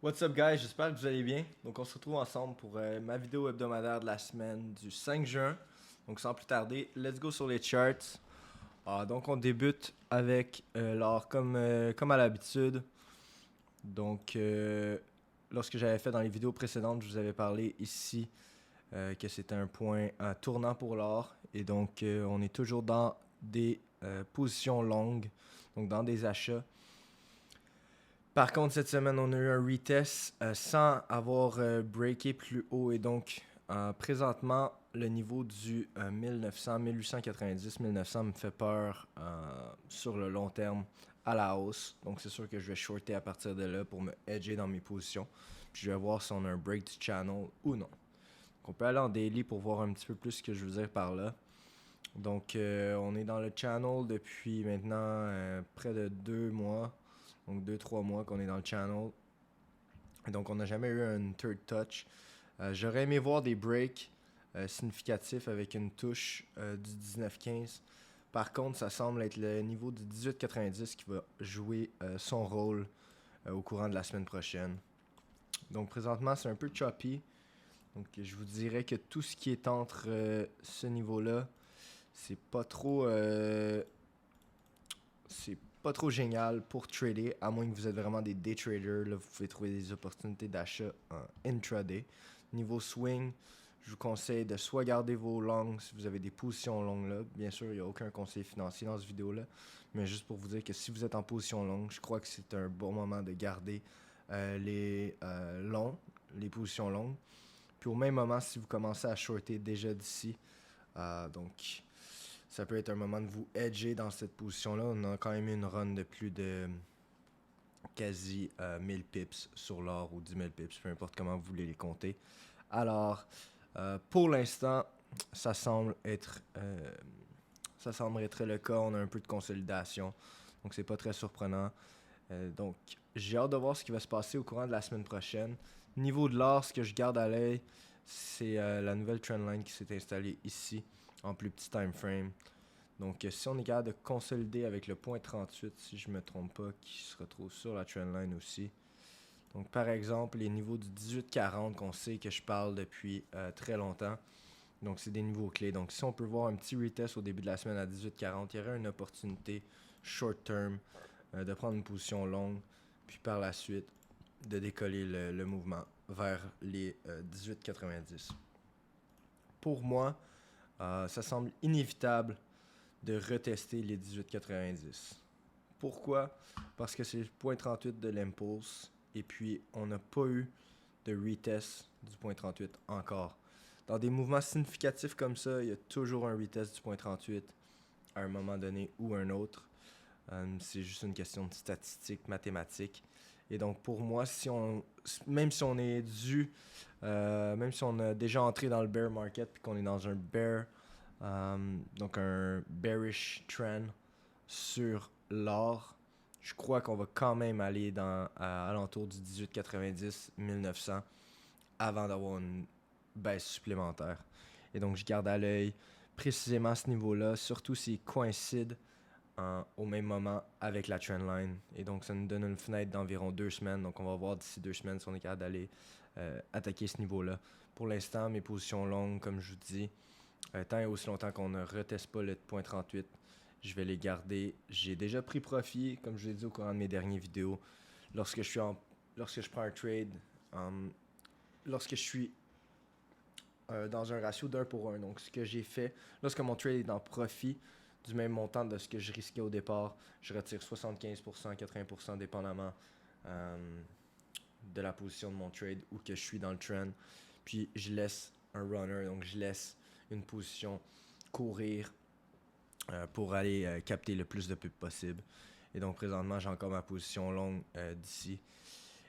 What's up guys, j'espère que vous allez bien. Donc on se retrouve ensemble pour ma vidéo hebdomadaire de la semaine du 5 juin. Donc sans plus tarder, let's go sur les charts. Donc on débute avec l'or comme à l'habitude. Donc lorsque j'avais fait dans les vidéos précédentes, je vous avais parlé ici que c'était un point tournant pour l'or. Et donc on est toujours dans des positions longues, donc dans des achats. Par contre, cette semaine, on a eu un retest sans avoir breaké plus haut. Et donc, présentement, le niveau du 1900, 1890, 1900 me fait peur sur le long terme à la hausse. Donc, c'est sûr que je vais shorter à partir de là pour me hedger dans mes positions. Puis, je vais voir si on a un break du channel ou non. Donc, on peut aller en daily pour voir un petit peu plus ce que je veux dire par là. Donc, on est dans le channel depuis maintenant près de 2 mois. Donc 2-3 mois qu'on est dans le channel. Et donc on n'a jamais eu un third touch. J'aurais aimé voir des breaks significatifs avec une touche du 19-15. Par contre, ça semble être le niveau du 18-90 qui va jouer son rôle au courant de la semaine prochaine. Donc présentement, c'est un peu choppy. Donc je vous dirais que tout ce qui est entre ce niveau-là, c'est pas trop c'est pas trop génial pour trader, à moins que vous êtes vraiment des day traders. Là, vous pouvez trouver des opportunités d'achat en intraday. Niveau swing, je vous conseille de soit garder vos longs si vous avez des positions longues là. Bien sûr, il n'y a aucun conseil financier dans cette vidéo-là. Mais juste pour vous dire que si vous êtes en position longue, je crois que c'est un bon moment de garder les longs, les positions longues. Puis au même moment, si vous commencez à shorter déjà d'ici, donc ça peut être un moment de vous hedger dans cette position-là. On a quand même eu une run de plus de quasi 1000 pips sur l'or ou 10 000 pips, peu importe comment vous voulez les compter. Alors, pour l'instant, ça semble être le cas. On a un peu de consolidation, donc c'est pas très surprenant. Donc, j'ai hâte de voir ce qui va se passer au courant de la semaine prochaine. Niveau de l'or, ce que je garde à l'œil, c'est la nouvelle trendline qui s'est installée ici en plus petit time frame. Donc, si on est capable de consolider avec le point 38, si je ne me trompe pas, qui se retrouve sur la trendline aussi. Donc, par exemple, les niveaux du 18-40 qu'on sait que je parle depuis très longtemps. Donc, c'est des niveaux clés. Donc, si on peut voir un petit retest au début de la semaine à 18-40, il y aurait une opportunité short term de prendre une position longue, puis par la suite de décoller le mouvement vers les 18,90. Pour moi, ça semble inévitable de retester les 18,90. Pourquoi? Parce que c'est le point 38 de l'impulse et puis on n'a pas eu de retest du point 38 encore. Dans des mouvements significatifs comme ça, il y a toujours un retest du point 38 à un moment donné ou un autre. C'est juste une question de statistiques, mathématiques. Et donc pour moi, même si on est même si on a déjà entré dans le bear market puis qu'on est dans un donc un bearish trend sur l'or, je crois qu'on va quand même aller à alentour du 18,90-1900 avant d'avoir une baisse supplémentaire. Et donc je garde à l'œil précisément ce niveau-là, surtout s'il coïncide au même moment avec la trendline. Et donc, ça nous donne une fenêtre d'environ 2 semaines. Donc, on va voir d'ici 2 semaines si on est capable d'aller attaquer ce niveau-là. Pour l'instant, mes positions longues, comme je vous dis, tant et aussi longtemps qu'on ne reteste pas le point 38, je vais les garder. J'ai déjà pris profit, comme je l'ai dit au courant de mes dernières vidéos. Lorsque je prends un trade, lorsque je suis dans un ratio d'1 pour 1. Donc, ce que j'ai fait, lorsque mon trade est en profit du même montant de ce que je risquais au départ, je retire 75%, 80% dépendamment de la position de mon trade ou que je suis dans le trend. Puis, je laisse un runner, donc je laisse une position courir pour aller capter le plus de pubs possible. Et donc, présentement, j'ai encore ma position longue d'ici.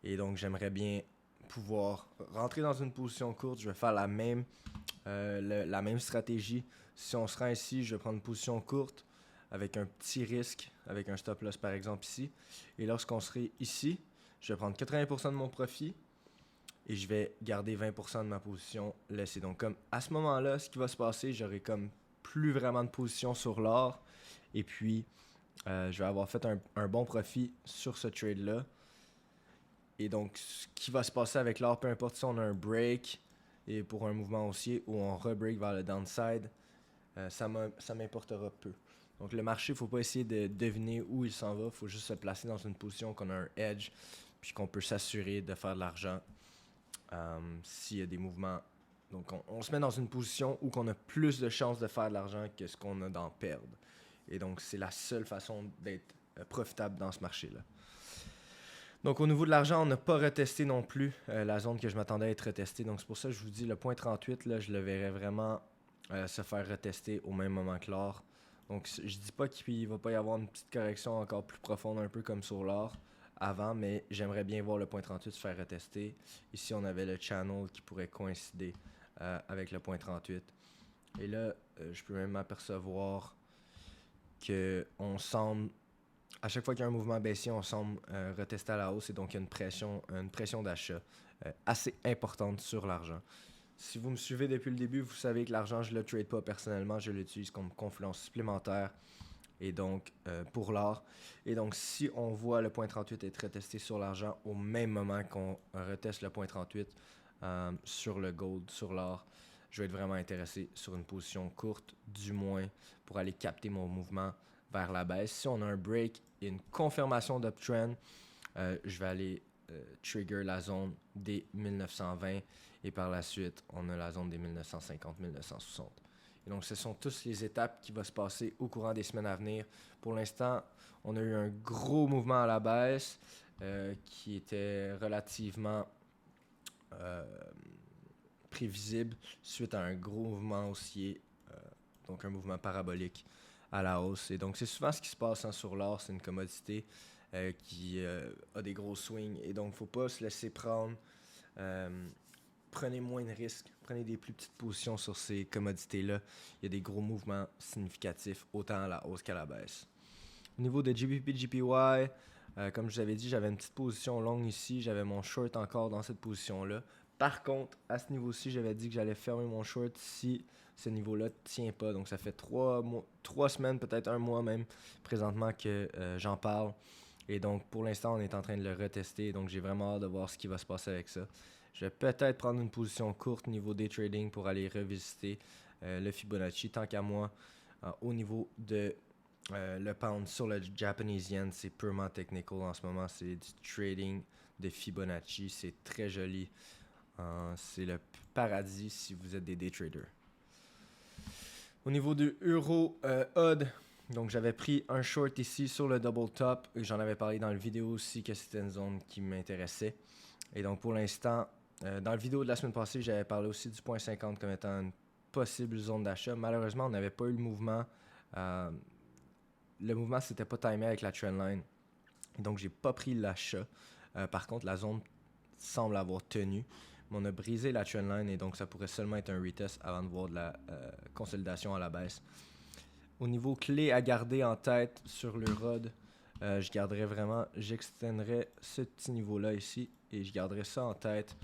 Et donc, j'aimerais bien pouvoir rentrer dans une position courte. Je vais faire la même stratégie. Si on se rend ici, je vais prendre une position courte avec un petit risque, avec un stop loss par exemple ici. Et lorsqu'on serait ici, je vais prendre 80% de mon profit et je vais garder 20% de ma position laissée. Donc comme à ce moment-là, ce qui va se passer, j'aurai comme plus vraiment de position sur l'or. Et puis, je vais avoir fait un bon profit sur ce trade-là. Et donc, ce qui va se passer avec l'or, peu importe si on a un break et pour un mouvement haussier ou on rebreak vers le downside, ça m'importera peu. Donc, le marché, il ne faut pas essayer de deviner où il s'en va. Il faut juste se placer dans une position qu'on a un edge puis qu'on peut s'assurer de faire de l'argent s'il y a des mouvements. Donc, on se met dans une position où on a plus de chances de faire de l'argent que ce qu'on a d'en perdre. Et donc, c'est la seule façon d'être profitable dans ce marché-là. Donc, au niveau de l'argent, on n'a pas retesté non plus la zone que je m'attendais à être retestée. Donc, c'est pour ça que je vous dis, le point 38, là, je le verrais vraiment se faire retester au même moment que l'or. Donc, je dis pas qu'il va pas y avoir une petite correction encore plus profonde, un peu comme sur l'or avant, mais j'aimerais bien voir le point 38 se faire retester. Ici, on avait le channel qui pourrait coïncider avec le point 38. Et là, je peux même apercevoir qu'on semble, à chaque fois qu'il y a un mouvement baissier, on semble retester à la hausse et donc il y a une pression d'achat assez importante sur l'argent. Si vous me suivez depuis le début, vous savez que l'argent, je ne le trade pas personnellement, je l'utilise comme confluence supplémentaire et donc pour l'or. Et donc, si on voit le point 38 être retesté sur l'argent au même moment qu'on reteste le point 38 sur le gold, sur l'or, je vais être vraiment intéressé sur une position courte, du moins, pour aller capter mon mouvement vers la baisse. Si on a un break et une confirmation d'uptrend, je vais aller trigger la zone des 1920 et par la suite, on a la zone des 1950-1960. Et donc, ce sont toutes les étapes qui vont se passer au courant des semaines à venir. Pour l'instant, on a eu un gros mouvement à la baisse qui était relativement prévisible suite à un gros mouvement haussier, donc un mouvement parabolique à la hausse. Et donc, c'est souvent ce qui se passe sur l'or, c'est une commodité qui a des gros swings. Et donc, il ne faut pas se laisser prendre. Prenez moins de risques, prenez des plus petites positions sur ces commodités-là. Il y a des gros mouvements significatifs, autant à la hausse qu'à la baisse. Au niveau de GBP, GPY, comme je vous avais dit, j'avais une petite position longue ici. J'avais mon short encore dans cette position-là. Par contre, à ce niveau-ci, j'avais dit que j'allais fermer mon short si ce niveau-là ne tient pas. Donc, ça fait 3 semaines, peut-être un mois même, présentement que j'en parle. Et donc, pour l'instant, on est en train de le retester. Donc, j'ai vraiment hâte de voir ce qui va se passer avec ça. Je vais peut-être prendre une position courte niveau day trading pour aller revisiter le Fibonacci. Tant qu'à moi, au niveau de le pound sur le Japanese yen, c'est purement technical en ce moment. C'est du trading de Fibonacci. C'est très joli. C'est le paradis si vous êtes des day traders. Au niveau du euro odd, donc j'avais pris un short ici sur le double top. J'en avais parlé dans la vidéo aussi que c'était une zone qui m'intéressait. Et donc pour l'instant, dans la vidéo de la semaine passée, j'avais parlé aussi du point 50 comme étant une possible zone d'achat. Malheureusement, on n'avait pas eu le mouvement. Le mouvement ne s'était pas timé avec la trendline. Donc, j'ai pas pris l'achat. Par contre, la zone semble avoir tenu. Mais on a brisé la trendline et donc ça pourrait seulement être un retest avant de voir de la consolidation à la baisse. Au niveau clé à garder en tête sur le ROD, j'extendrais ce petit niveau-là ici et je garderais ça en tête.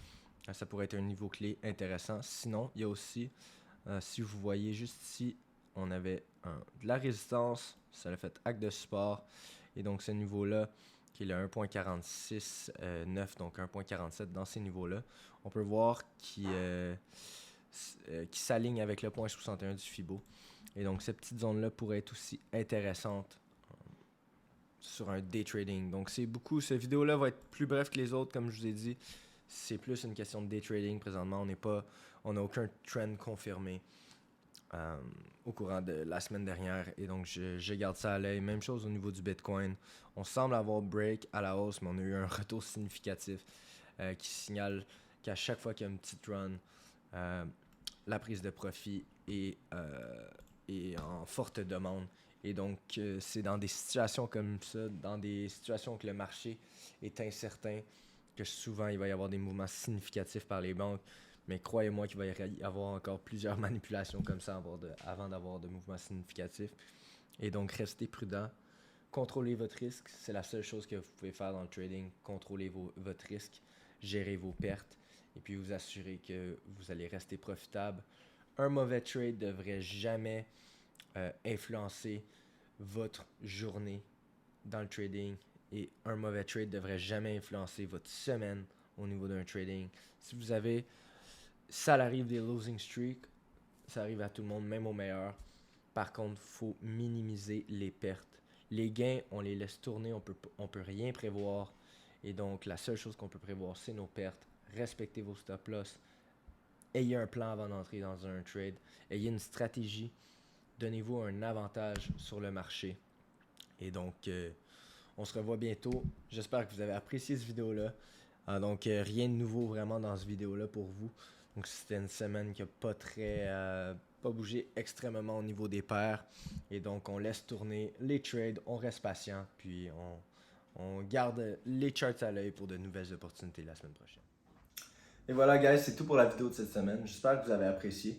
Ça pourrait être un niveau clé intéressant. Sinon, il y a aussi, si vous voyez juste ici, on avait de la résistance, ça a fait acte de support. Et donc ce niveau-là, qui est le 1.46.9, donc 1.47 dans ces niveaux-là, on peut voir qui s'aligne avec le point 61 du Fibo. Et donc cette petite zone-là pourrait être aussi intéressante sur un day trading. Donc c'est beaucoup, cette vidéo-là va être plus bref que les autres, comme je vous ai dit. C'est plus une question de day trading présentement. On n'a aucun trend confirmé au courant de la semaine dernière. Et donc, je garde ça à l'œil. Même chose au niveau du Bitcoin. On semble avoir break à la hausse, mais on a eu un retour significatif qui signale qu'à chaque fois qu'il y a une petite run, la prise de profit est en forte demande. Et donc, c'est dans des situations comme ça, dans des situations que le marché est incertain, que souvent il va y avoir des mouvements significatifs par les banques. Mais croyez-moi qu'il va y avoir encore plusieurs manipulations comme ça avant d'avoir de mouvements significatifs. Et donc, restez prudent. Contrôlez votre risque. C'est la seule chose que vous pouvez faire dans le trading. Contrôlez votre risque. Gérez vos pertes. Et puis, vous assurez que vous allez rester profitable. Un mauvais trade ne devrait jamais influencer votre journée dans le trading et un mauvais trade ne devrait jamais influencer votre semaine au niveau d'un trading. Si vous avez, ça arrive des losing streaks, ça arrive à tout le monde, même aux meilleurs. Par contre, il faut minimiser les pertes. Les gains, on les laisse tourner, on peut rien prévoir. Et donc, la seule chose qu'on peut prévoir, c'est nos pertes. Respectez vos stop-loss. Ayez un plan avant d'entrer dans un trade. Ayez une stratégie. Donnez-vous un avantage sur le marché. Et donc, on se revoit bientôt. J'espère que vous avez apprécié cette vidéo-là. Donc, rien de nouveau vraiment dans cette vidéo-là pour vous. Donc, c'était une semaine qui n'a pas bougé extrêmement au niveau des paires. Et donc, on laisse tourner les trades, on reste patient, puis on garde les charts à l'œil pour de nouvelles opportunités la semaine prochaine. Et voilà, guys, c'est tout pour la vidéo de cette semaine. J'espère que vous avez apprécié.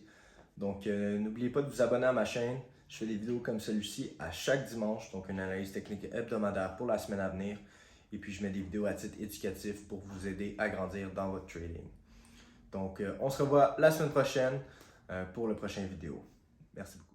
Donc, n'oubliez pas de vous abonner à ma chaîne. Je fais des vidéos comme celui-ci à chaque dimanche, donc une analyse technique hebdomadaire pour la semaine à venir. Et puis, je mets des vidéos à titre éducatif pour vous aider à grandir dans votre trading. Donc, on se revoit la semaine prochaine pour le prochain vidéo. Merci beaucoup.